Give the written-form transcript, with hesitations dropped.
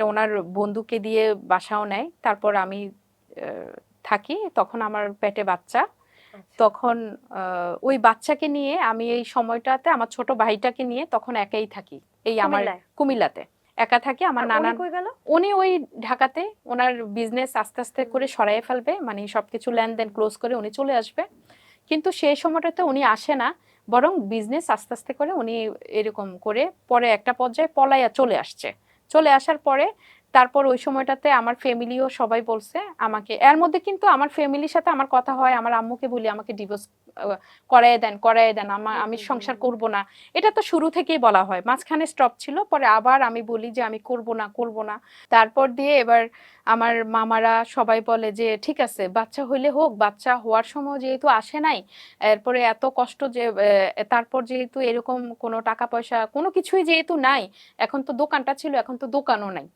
একটা ওনার বন্ধুকে দিয়ে বাসাও নেয়। তারপর আমি থাকি। তখন আমার পেটে বাচ্চা। আচ্ছা। তখন ওই বাচ্চাকে নিয়ে আমি এই সময়টাতে আমার ছোট ভাইটাকে নিয়ে তখন একাই থাকি। এই আমার কুমিল্লায়? কুমিল্লাতে। একা থাকি। আমার আর উনি নানান কই গেল? উনি ওই ঢাকাতে উনার বিজনেস আস্তে, আস্তে করে সরাইয়া ফেলবে। মানে সবকিছু লেনদেন ক্লোজ করে উনি চলে আসবে। কিন্তু সেই সময়টাতে উনি আসে না। বরং বিজনেস আস্তে, আস্তে করে উনি এরকম করে পরে একটা পর্যায়ে পলাইয়া চলে আসছে। চলে আসার পরে তারপর ওই সময়টাতে আমার ফ্যামিলিও সবাই বলছে আমাকে এর মধ্যে কিন্তু আমার ফ্যামিলির সাথে আমার কথা হয়। আমার আম্মুকে বলি আমাকে ডিভোর্স আ করাইয়া দেন, করাইয়া দেন। আমি সংসার করব না। এটা তো শুরু থেকেই বলা হয়। মাঝখানে স্টপ ছিল। পরে আবার আমি বলি যে আমি করব না, করব না। তারপর দিয়ে এবার আমার মামারা সবাই বলে যে ঠিক আছে বাচ্চা হইলে হোক, বাচ্চা হওয়ার সময় যেহেতু আসে নাই, এরপরে এত কষ্ট যে তারপর যেহেতু এরকম কোনো টাকা পয়সা কোনো কিছুই যেহেতু নাই, এখন তো দোকানটা ছিল, এখন তো দোকানও নাই।